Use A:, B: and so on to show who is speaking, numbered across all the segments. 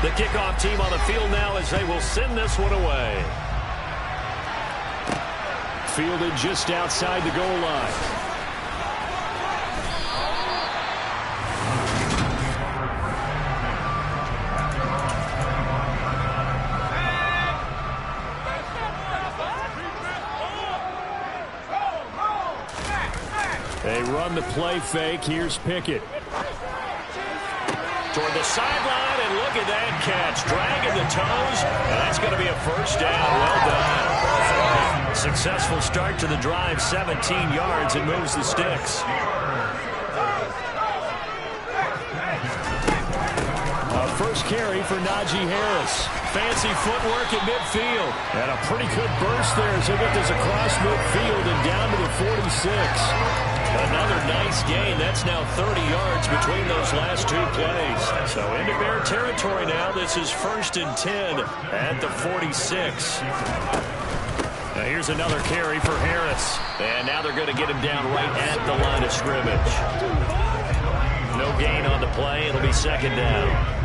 A: The kickoff team on the field now as they will send this one away. Fielded just outside the goal line. They run the play fake. Here's Pickett. Toward the sideline, and look at that catch. Dragging the toes, and that's going to be a first down. Well done. Successful start to the drive, 17 yards, and moves the sticks. First carry for Najee Harris. Fancy footwork at midfield. And a pretty good burst there as they get this across midfield and down to the 46. Another nice gain. That's now 30 yards between those last two plays. So into Bear territory now. This is 1st and 10 at the 46. Now here's another carry for Harris. And now they're going to get him down right at the line of scrimmage. No gain on the play. It'll be 2nd down.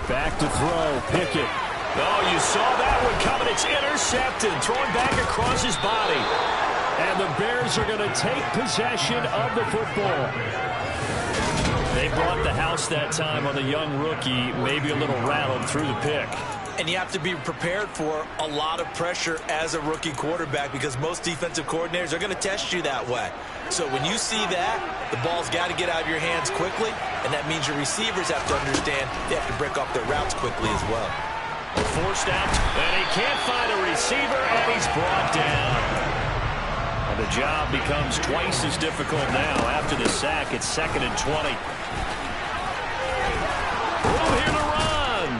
A: Back to throw. Pickett. Oh, you saw that one coming. It's intercepted. Thrown back across his body. And the Bears are going to take possession of the football. They brought the house that time on the young rookie. Maybe a little rattled through the pick.
B: And you have to be prepared for a lot of pressure as a rookie quarterback because most defensive coordinators are going to test you that way. So when you see that, the ball's got to get out of your hands quickly, and that means your receivers have to understand they have to break off their routes quickly as well.
A: Forced out, and he can't find a receiver, and he's brought down. And the job becomes twice as difficult now after the sack. It's 2nd and 20. Room here to run.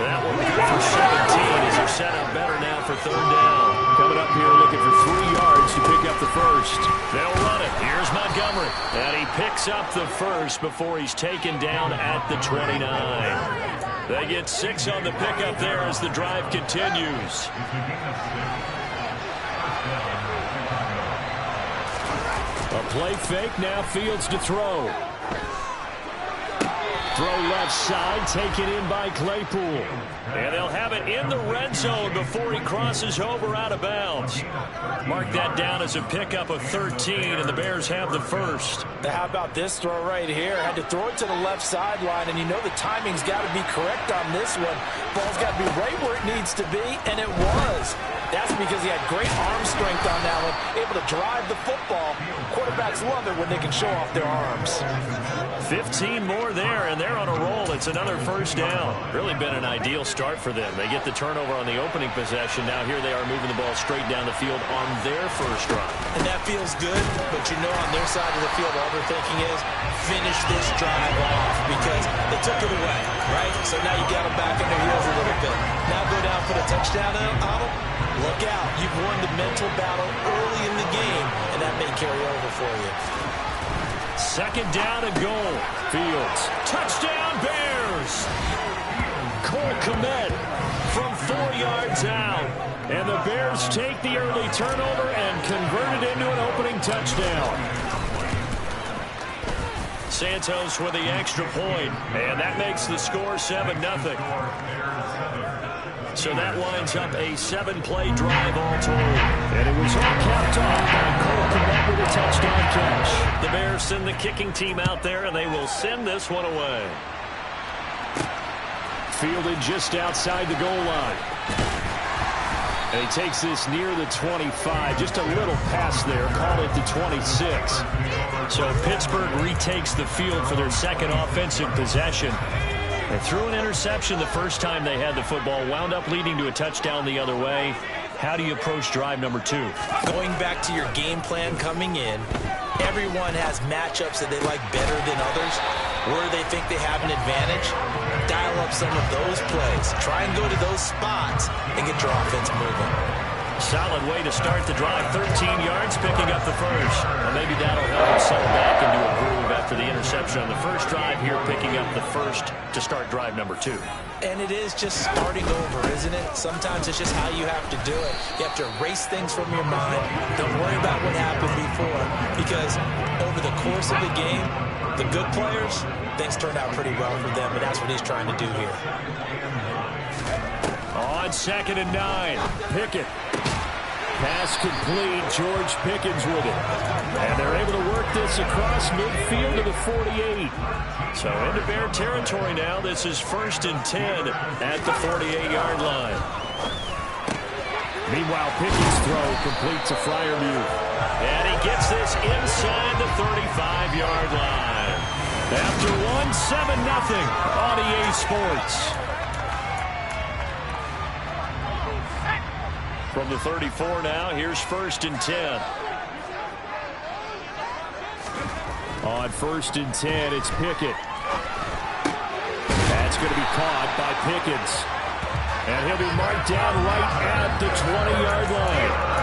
A: That will be for 17 as they're set up better now for 3rd down. Coming up here looking for 3 yards to pick up the first. They'll run it. Here's Montgomery. And he picks up the first before he's taken down at the 29. They get 6 on the pickup there as the drive continues. A play fake, now Fields to throw. Throw left side, taken in by Claypool. And they'll have it in the red zone before he crosses over out of bounds. Mark that down as a pickup of 13, and the Bears have the first.
B: How about this throw right here? Had to throw it to the left sideline, and you know the timing's got to be correct on this one. Ball's got to be right where it needs to be, and it was. That's because he had great arm strength on that one, able to drive the football. Quarterbacks love it when they can show off their arms.
A: 15 more there, and they're on a roll. It's another first down. Really been an ideal start for them. They get the turnover on the opening possession. Now here they are moving the ball straight down the field on their first drive.
B: And that feels good, but you know on their side of the field all they're thinking is finish this drive off because they took it away, right? So now you got them back in their heels a little bit. Now go down for the touchdown on them. Look out. You've won the mental battle early in the game, and that may carry over for you.
A: 2nd down and goal. Fields. Touchdown Bears! Cole Kmet from 4 yards out. And the Bears take the early turnover and convert it into an opening touchdown. Santos with the extra point. And that makes the score 7-0. So that winds up a 7-play drive all told. And it was all capped off by Cole Kmet with a touchdown catch. The Bears send the kicking team out there, and they will send this one away. Fielded just outside the goal line. And he takes this near the 25. Just a little pass there. Call it the 26. So Pittsburgh retakes the field for their 2nd offensive possession. They threw an interception the first time they had the football, wound up leading to a touchdown the other way. How do you approach drive number 2?
B: Going back to your game plan coming in, everyone has matchups that they like better than others. Where they think they have an advantage, dial up some of those plays. Try and go to those spots and get your offense moving.
A: Solid way to start the drive. 13 yards, picking up the first. Well, maybe that'll help him settle back into a groove after the interception on the first drive here, picking up the first to start drive number 2.
B: And it is just starting over, isn't it? Sometimes it's just how you have to do it. You have to erase things from your mind. Don't worry about what happened before, because over the course of the game, the good players, things turned out pretty well for them, and that's what he's trying to do here.
A: On 2nd and 9, Pickett. Pass complete. George Pickens with it. And they're able to work this across midfield to the 48. So into Bear territory now. This is 1st and 10 at the 48-yard line. Meanwhile, Pickens' throw complete to Freiermuth. And he gets this inside the 35-yard line. After 7-0 on EA Sports. From the 34 now, here's 1st and 10. On 1st and 10, it's Pickett. That's going to be caught by Pickens. And he'll be marked down right at the 20-yard line.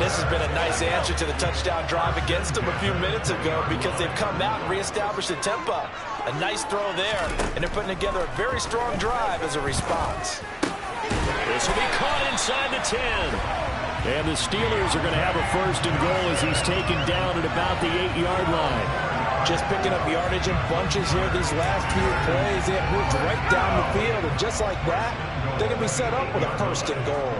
B: This has been a nice answer to the touchdown drive against them a few minutes ago, because they've come out and reestablished the tempo. A nice throw there, and they're putting together a very strong drive as a response.
A: This will be caught inside the 10. And the Steelers are going to have a 1st and goal as he's taken down at about the 8-yard line.
B: Just picking up yardage in bunches here these last few plays. They have moved right down the field, and just like that, they're going to be set up with a 1st and goal.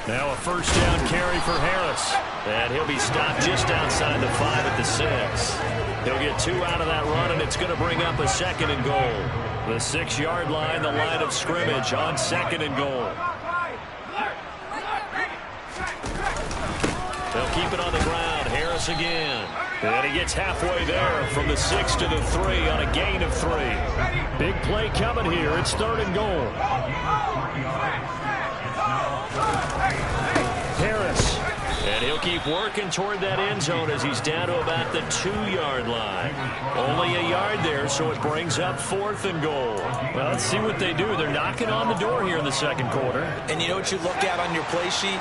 A: Now a 1st down carry for Harris. And he'll be stopped just outside the 5 at the 6. He'll get 2 out of that run, and it's going to bring up a 2nd and goal. The 6-yard line, the line of scrimmage on 2nd and goal. They'll keep it on the ground. Harris again. And he gets halfway there from the 6 to the 3 on a gain of 3. Big play coming here. It's 3rd and goal. Harris. And he'll keep working toward that end zone as he's down to about the 2-yard line. Only a yard there, so it brings up 4th and goal. Well, let's see what they do. They're knocking on the door here in the 2nd quarter.
B: And you know what you look at on your play sheet?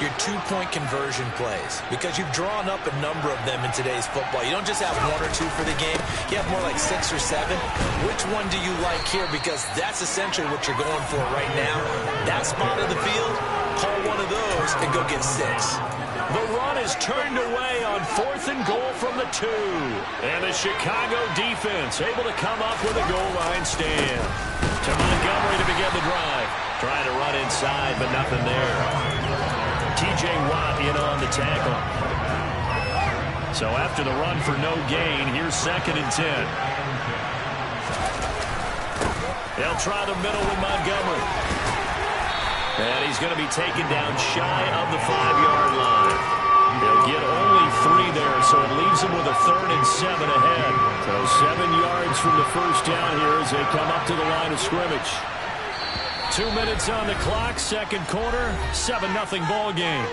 B: Your 2-point conversion plays, because you've drawn up a number of them in today's football. You don't just have 1 or 2 for the game. You have more like 6 or 7. Which one do you like here? Because that's essentially what you're going for right now. That spot of the field, call one of those and go get 6.
A: The run is turned away on 4th and goal from the 2. And the Chicago defense able to come up with a goal line stand. To Montgomery to begin the drive. Trying to run inside, but nothing there. T.J. Watt in on the tackle. So after the run for no gain, here's 2nd and 10. They'll try the middle with Montgomery. And he's going to be taken down shy of the 5-yard line. He'll get only 3 there, so it leaves him with a 3rd and 7 ahead. So 7 yards from the 1st down here as they come up to the line of scrimmage. 2 minutes on the clock, 2nd quarter, 7-0 ball game.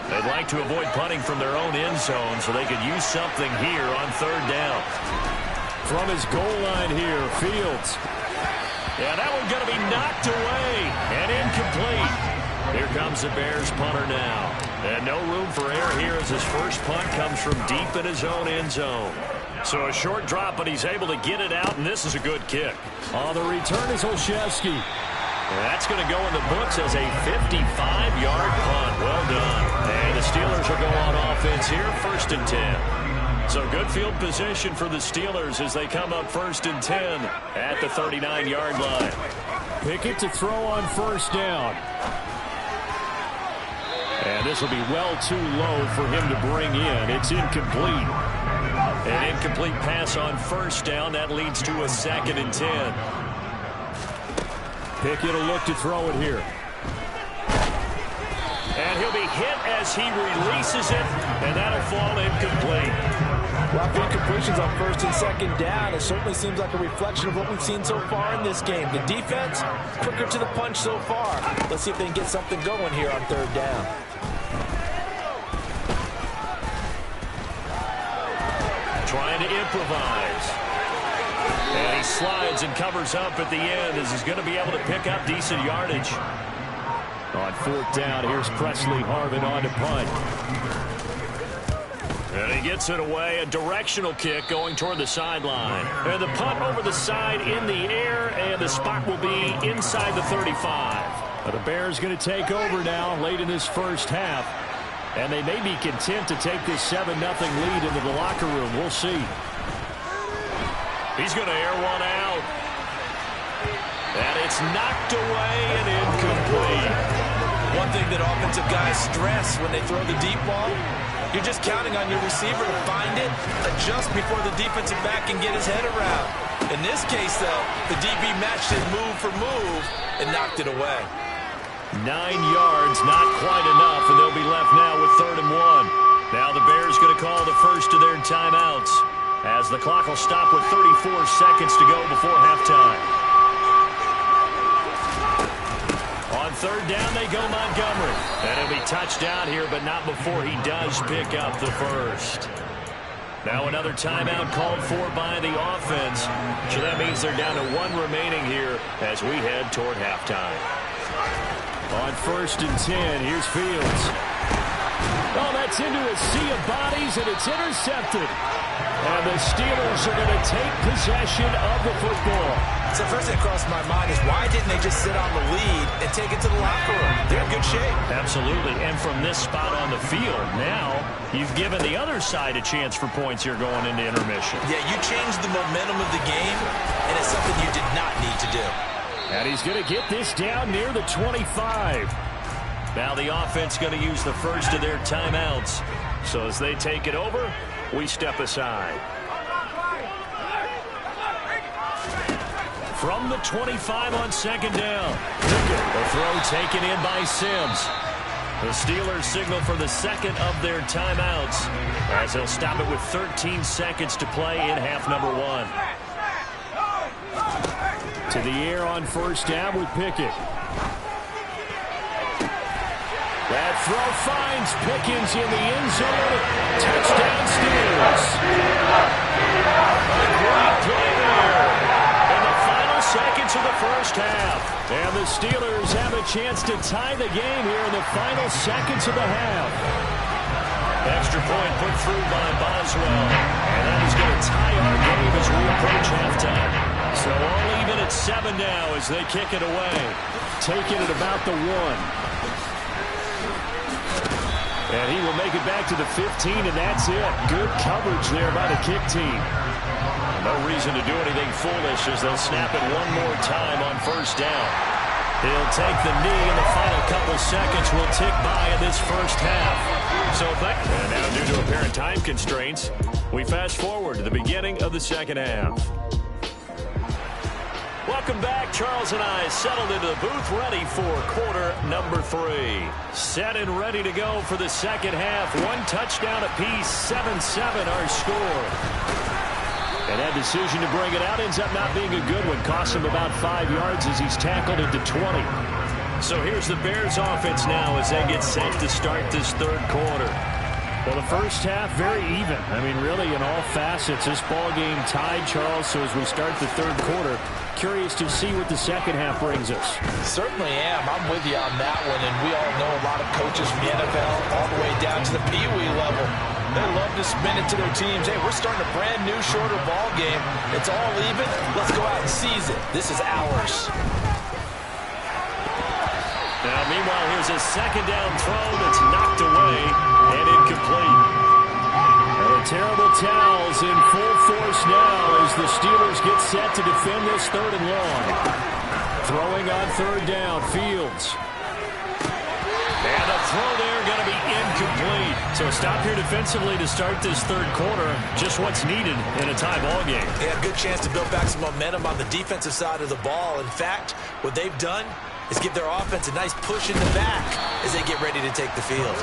A: They'd like to avoid punting from their own end zone so they could use something here on 3rd down. From his goal line here, Fields. Yeah, that one's going to be knocked away and incomplete. Here comes the Bears punter now. And no room for error here as his first punt comes from deep in his own end zone. So a short drop, but he's able to get it out, and this is a good kick. On the return is Olszewski. That's going to go in the books as a 55-yard punt. Well done. And the Steelers will go on offense here, 1st and 10. So good field position for the Steelers as they come up 1st and 10 at the 39-yard line. Pickett to throw on 1st down. And this will be well too low for him to bring in. It's incomplete. An incomplete pass on 1st down. That leads to a 2nd and 10. Pickett will look to throw it here. And he'll be hit as he releases it, and that'll fall incomplete.
B: Well, incompletions on 1st and 2nd down, it certainly seems like a reflection of what we've seen so far in this game. The defense, quicker to the punch so far. Let's see if they can get something going here on 3rd down.
A: Trying to improvise. And he slides and covers up at the end as he's going to be able to pick up decent yardage. On fourth down, here's Presley Harvin on to punt. And he gets it away, a directional kick going toward the sideline. And the punt over the side in the air, and the spot will be inside the 35. But the Bears going to take over now late in this first half. And they may be content to take this 7-0 lead into the locker room. We'll see. He's going to air one out. And it's knocked away and incomplete.
B: One thing that offensive guys stress when they throw the deep ball, you're just counting on your receiver to find it, adjust before the defensive back can get his head around. In this case, though, the DB matched his move for move and knocked it away.
A: 9 yards, not quite enough, and they'll be left now with 3rd and 1. Now the Bears going to call the first of their timeouts as the clock will stop with 34 seconds to go before halftime. On 3rd down, they go Montgomery. And it'll be touchdown here, but not before he does pick up the first. Now another timeout called for by the offense. So that means they're down to 1 remaining here as we head toward halftime. On 1st and 10, here's Fields. Oh, that's into a sea of bodies, and it's intercepted. And the Steelers are going to take possession of the football.
B: So first thing that crossed my mind is why didn't they just sit on the lead and take it to the locker room? They're in good shape.
A: Absolutely. And from this spot on the field, now you've given the other side a chance for points here going into intermission.
B: Yeah, you changed the momentum of the game, and it's something you did not need to do.
A: And he's going to get this down near the 25. Now the offense going to use the first of their timeouts. So as they take it over, we step aside. From the 25 on 2nd down. The throw taken in by Sims. The Steelers signal for the second of their timeouts as they'll stop it with 13 seconds to play in half number 1. To the air on 1st down with Pickett. That throw finds Pickens in the end zone. Touchdown Steelers. A great play there in the final seconds of the first half. And the Steelers have a chance to tie the game here in the final seconds of the half. Extra point put through by Boswell. And that is going to tie our game as we approach halftime. So all even at 7 now as they kick it away. Taking it about the 1. And he will make it back to the 15, and that's it. Good coverage there by the kick team. No reason to do anything foolish as they'll snap it one more time on 1st down. He'll take the knee, and the final couple seconds will tick by in this first half. And now due to apparent time constraints, we fast forward to the beginning of the second half. Welcome back. Charles and I settled into the booth ready for quarter number 3. Set and ready to go for the second half. 1 touchdown apiece, 7-7 our score. And that decision to bring it out ends up not being a good one. Costs him about 5 yards as he's tackled at the 20. So here's the Bears offense now as they get set to start this 3rd quarter. Well, the first half, very even. I mean, really, in all facets, this ball game tied, Charles. So as we start the 3rd quarter, curious to see what the second half brings us.
B: Certainly am. I'm with you on that one. And we all know a lot of coaches from the NFL all the way down to the Pee-wee level. They love to spin it to their teams. Hey, we're starting a brand new, shorter ball game. It's all even. Let's go out and seize it. This is ours.
A: Now, meanwhile, here's a 2nd down throw that's knocked away and incomplete. And the terrible towels in full force now as the Steelers get set to defend this 3rd and long. Throwing on 3rd down, Fields. And the throw there going to be incomplete. So a stop here defensively to start this 3rd quarter. Just what's needed in a tie ball game.
B: Yeah, good chance to build back some momentum on the defensive side of the ball. In fact, what they've done is give their offense a nice push in the back as they get ready to take the field.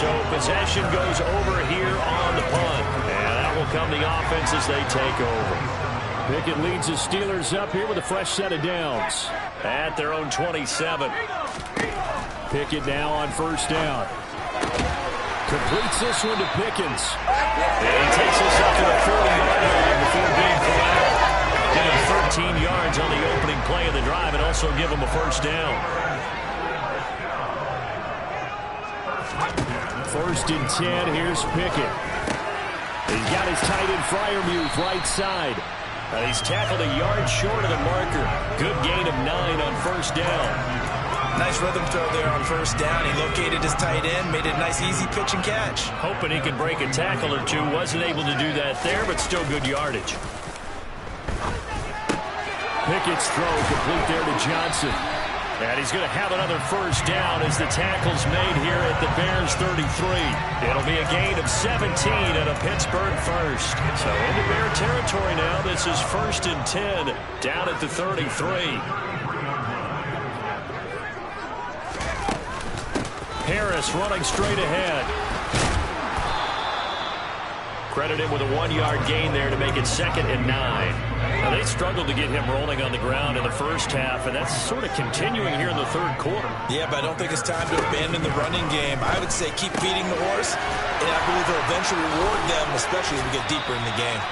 A: So possession goes over here on the punt. And that will come the offense as they take over. Pickett leads the Steelers up here with a fresh set of downs at their own 27. Pickett now on 1st down. Completes this one to Pickens. And he takes us up to the 40-yard line before being corralled. Get him 13 yards on the opening play of the drive and also give him a 1st down. first and 10. Here's Pickett. He's got his tight end Freiermuth right side. He's tackled a yard short of the marker. Good gain of 9 on first down.
B: Nice rhythm throw there on first down. He located his tight end, made it a nice easy pitch and catch.
A: Hoping he could break a tackle or two. Wasn't able to do that there, but still good yardage. Pickett's throw complete there to Johnson. And he's going to have another first down as the tackle's made here at the Bears 33. It'll be a gain of 17 and a Pittsburgh first. So into Bear territory now. This is first and 10 down at the 33. Harris running straight ahead. Credit him with a 1-yard gain there to make it second and 9. Now, they struggled to get him rolling on the ground in the first half, and that's sort of continuing here in the third quarter.
B: Yeah, but I don't think it's time to abandon the running game. I would say keep feeding the horse, and I believe they'll eventually reward them, especially as we get deeper in the game.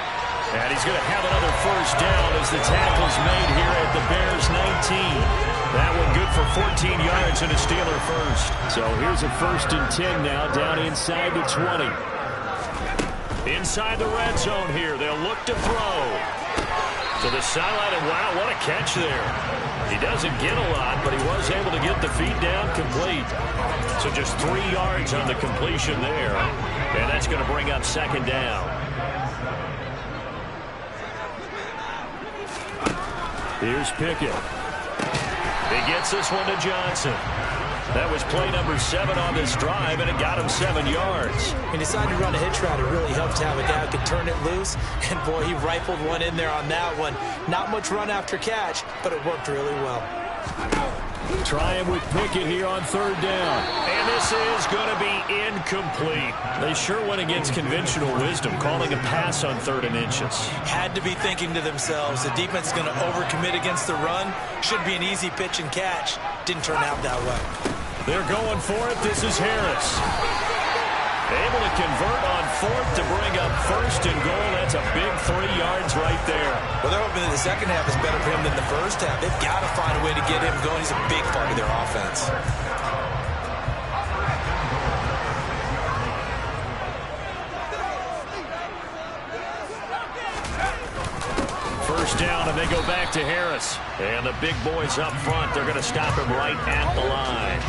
A: And he's going to have another first down as the tackle's made here at the Bears 19. That one good for 14 yards and a Steeler first. So here's a first and 10 now down inside the 20. Inside the red zone here. They'll look to throw. To the sideline, and wow, what a catch there. He doesn't get a lot, but he was able to get the feet down complete. So just 3 yards on the completion there. And that's going to bring up second down. Here's Pickett. He gets this one to Johnson. That was play number 7 on this drive, and it got him 7 yards.
B: He decided to run a hitch route. It really helped to have a guy who could turn it loose. And, boy, he rifled one in there on that one. Not much run after catch, but it worked really well.
A: Trying with Pickett here on third down. And this is going to be incomplete. They sure went against conventional wisdom, calling a pass on 3rd and inches.
B: Had to be thinking to themselves, the defense is going to overcommit against the run. Should be an easy pitch and catch. Didn't turn out that way.
A: They're going for it. This is Harris. Able to convert on 4th to bring up first and goal. That's a big 3 yards right there.
B: Well, they're hoping that the second half is better for him than the first half. They've got to find a way to get him going. He's a big part of their offense.
A: First down, and they go back to Harris. And the big boys up front, they're going to stop him right at the line.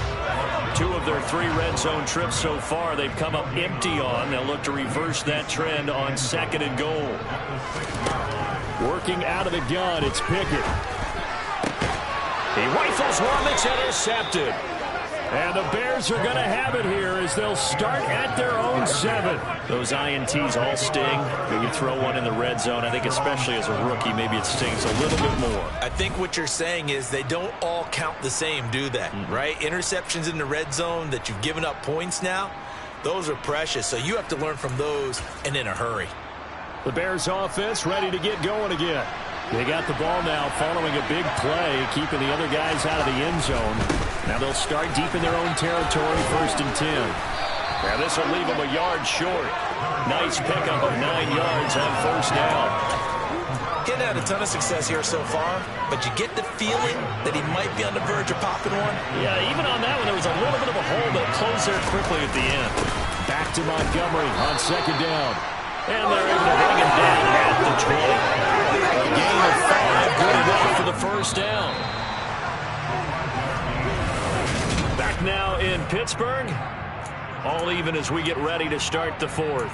A: 2 of their 3 red zone trips so far, they've come up empty on. They'll look to reverse that trend on 2nd and goal. Working out of the gun, it's Pickett. He rifles one that's intercepted. And the Bears are going to have it here as they'll start at their own 7. Those INTs all sting. When you throw one in the red zone, I think especially as a rookie, maybe it stings a little bit more.
B: I think what you're saying is they don't all count the same, do they? Right? Interceptions in the red zone that you've given up points now, those are precious. So you have to learn from those and in a hurry.
A: The Bears offense ready to get going again. They got the ball now following a big play, keeping the other guys out of the end zone. Now they'll start deep in their own territory, 1st and 10. Now this will leave them a yard short. Nice pickup of 9 yards on first down.
B: Getting had a ton of success here so far, but you get the feeling that he might be on the verge of popping one.
A: Yeah, even on that one, there was a little bit of a hole that closed there quickly at the end. Back to Montgomery on 2nd down. And they're able to bring him down at the 20. A gain of 5, good enough for the first down. Back now in Pittsburgh. All even as we get ready to start the 4th.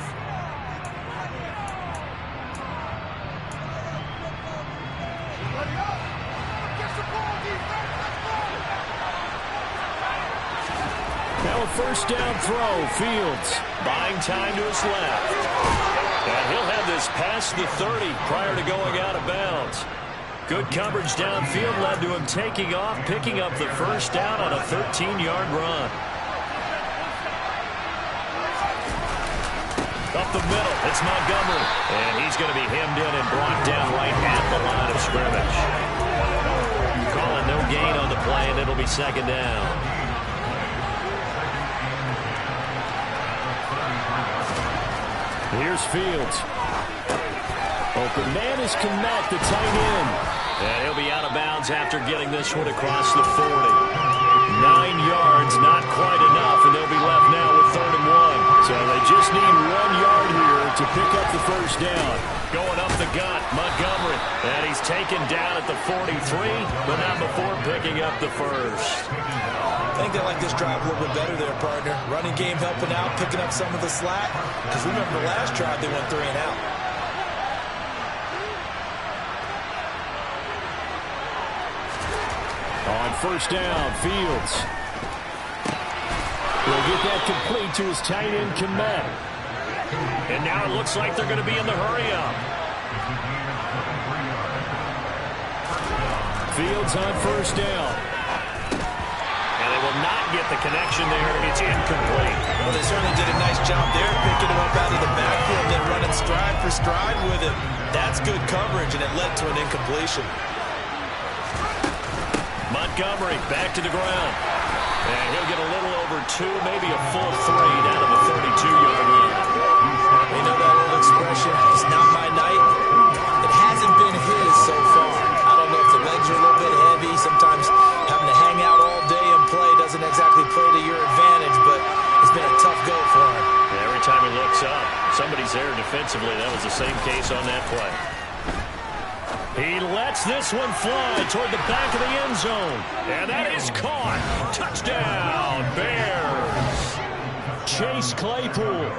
A: Now a first down throw. Fields buying time to his left. And he'll have this past the 30 prior to going out of bounds. Good coverage downfield led to him taking off, picking up the first down on a 13-yard run. Up the middle, it's Montgomery. And he's going to be hemmed in and brought down right at the line of scrimmage. Calling no gain on the play, and it'll be 2nd down. Here's Fields. Open man is Kmet, the tight end. And he'll be out of bounds after getting this one across the 40. 9 yards, not quite enough, and they'll be left now with 3rd and 1. first down. Going up the gut, Montgomery. And he's taken down at the 43, but not before picking up the first.
B: I think they like this drive a little bit better there, partner. Running game helping out, picking up some of the slack. Because remember the last drive, they went 3 and out.
A: On first down, Fields. He'll get that complete to his tight end, Kmet. And now it looks like they're going to be in the hurry-up. Fields on first down. And they will not get the connection there. It's incomplete.
B: Well, they certainly did a nice job there, picking him up out of the backfield, then running stride for stride with him. That's good coverage, and it led to an incompletion. Montgomery back to the ground. And he'll get a little over 2, maybe a full 3 down to the 32-yard line. You know that old expression, it's not my night. It hasn't been his so far. I don't know if the legs are a little bit heavy. Sometimes having to hang out all day and play doesn't exactly play to your advantage, but it's been a tough go for him.
A: Every time he looks up, somebody's there defensively. That was the same case on that play. He lets this one fly toward the back of the end zone. And that is caught. Touchdown, Bears. Chase Claypool,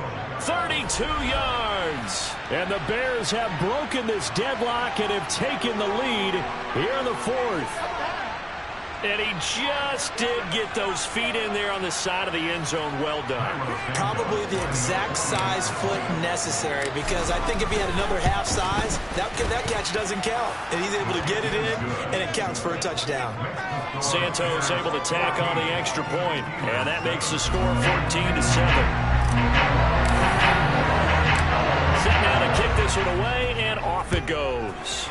A: 32 yards. And the Bears have broken this deadlock and have taken the lead here in the 4th. And he just did get those feet in there on the side of the end zone. Well done. Probably the exact size foot necessary, because I think if he had another half size, that catch doesn't count. And he's able to get it in, and it counts for a touchdown. Santos able to tack on the extra point, and that makes the score 14-7. Set now to kick this one away, and off it goes.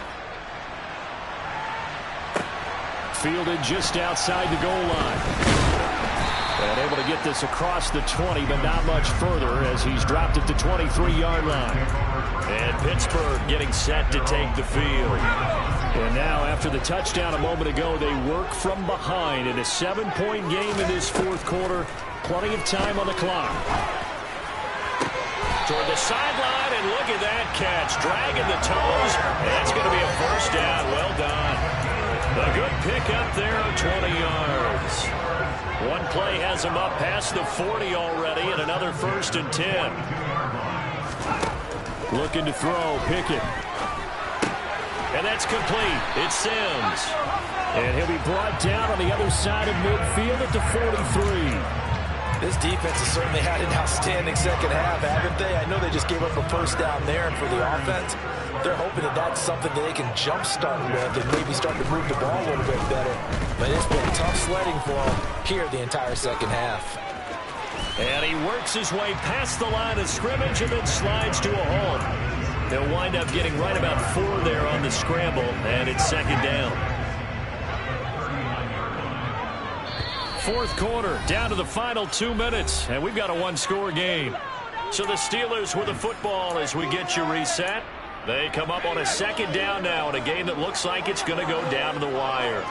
A: Fielded just outside the goal line. And able to get this across the 20, but not much further as he's dropped it to 23-yard line. And Pittsburgh getting set to take the field. And now, after the touchdown a moment ago, they work from behind in a 7-point game in this 4th quarter. Plenty of time on the clock. Toward the sideline, and look at that catch. Dragging the toes. That's going to be a first down. Well done. A good pick up there of 20 yards. One play has him up past the 40 already, and another 1st and 10. Looking to throw, Pickett. And that's complete. It's Sims. And he'll be brought down on the other side of midfield at the 43. This defense has certainly had an outstanding second half, haven't they? I know they just gave up a first down there, and for the offense, they're hoping that that's something that they can jumpstart with and maybe start to move the ball a little bit better. But it's been tough sledding for them here the entire second half. And he works his way past the line of scrimmage and then slides to a hole. They'll wind up getting right about 4 there on the scramble, and it's 2nd down. 4th quarter, down to the final 2 minutes, and we've got a 1-score game. So the Steelers with the football as we get you reset. They come up on a 2nd down now in a game that looks like it's going to go down to the wire.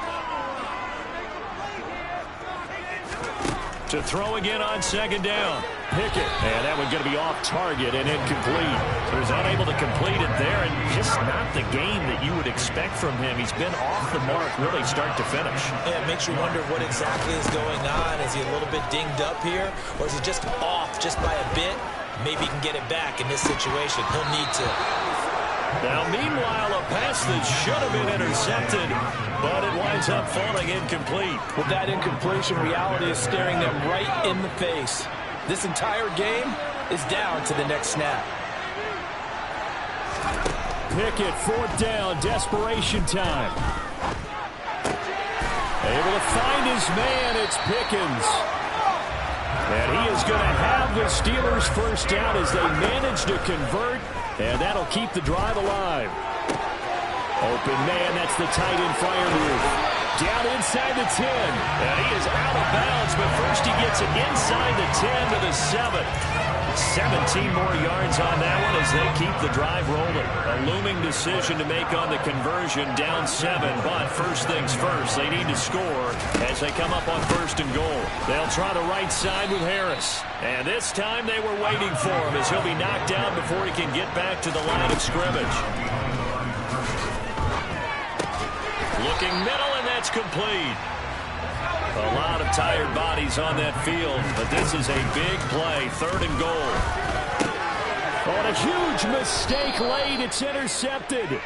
A: To throw again on 2nd down. Pickett. And that one's going to be off target and incomplete. So he's unable to complete it there, and just not the game that you would expect from him. He's been off the mark really start to finish. Yeah, it makes you wonder what exactly is going on. Is he a little bit dinged up here, or is he just off just by a bit? Maybe he can get it back in this situation. He'll need to. Now, meanwhile, a pass that should have been intercepted, but it winds up falling incomplete. With that incompletion, reality is staring them right in the face. This entire game is down to the next snap. Pickett, 4th down, desperation time. Able to find his man, it's Pickens. And he is going to have the Steelers' first down as they manage to convert, and that'll keep the drive alive. Open man, that's the tight end Freiermuth. Down inside the 10. And he is out of bounds, but first he gets gets it inside the 10 to the 7. 17 more yards on that one as they keep the drive rolling. A looming decision to make on the conversion, down 7. But first things first, they need to score as they come up on 1st and goal. They'll try the right side with Harris. And this time they were waiting for him as he'll be knocked down before he can get back to the line of scrimmage. Looking middle, and that's complete. A lot of tired bodies on that field, but this is a big play, 3rd and goal. On a huge mistake late, it's intercepted.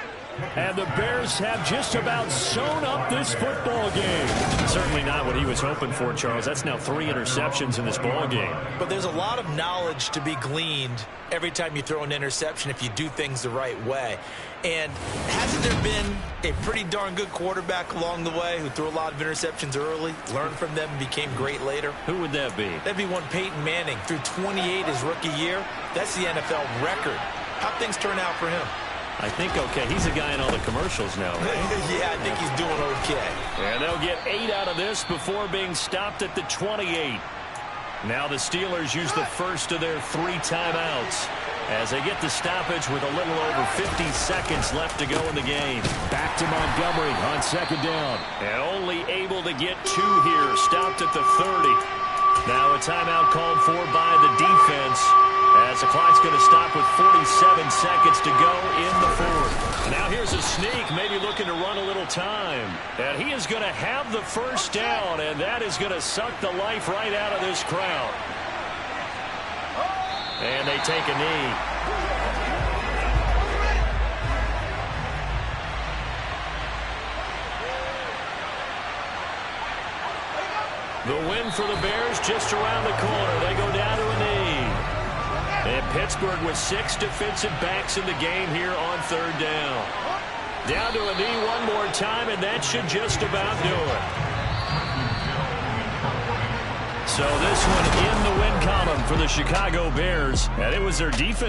A: And the Bears have just about sewn up this football game. Certainly not what he was hoping for, Charles. That's now 3 interceptions in this ball game.
B: But there's a lot of knowledge to be gleaned every time you throw an interception if you do things the right way. And hasn't there been a pretty darn good quarterback along the way who threw a lot of interceptions early, learned from them, and became great later?
A: Who would that be?
B: That'd be one Peyton Manning. Threw 28 his rookie year. That's the NFL record. How'd things turn out for him?
A: I think okay. He's a guy in all the commercials now, right?
B: Yeah, I think he's doing okay.
A: And they'll get 8 out of this before being stopped at the 28. Now the Steelers use the first of their 3 timeouts as they get the stoppage with a little over 50 seconds left to go in the game. Back to Montgomery on 2nd down. And only able to get 2 here, stopped at the 30. Now a timeout called for by the defense as the clock's going to stop with 47 seconds to go in the 4th. Now here's a sneak, maybe looking to run a little time. And he is going to have the first down, and that is going to suck the life right out of this crowd. And they take a knee. The win for the Bears just around the corner. They go down to a knee. And Pittsburgh with 6 defensive backs in the game here on 3rd down. Down to a knee one more time, and that should just about do it. So this one in the win column for the Chicago Bears. And it was their defense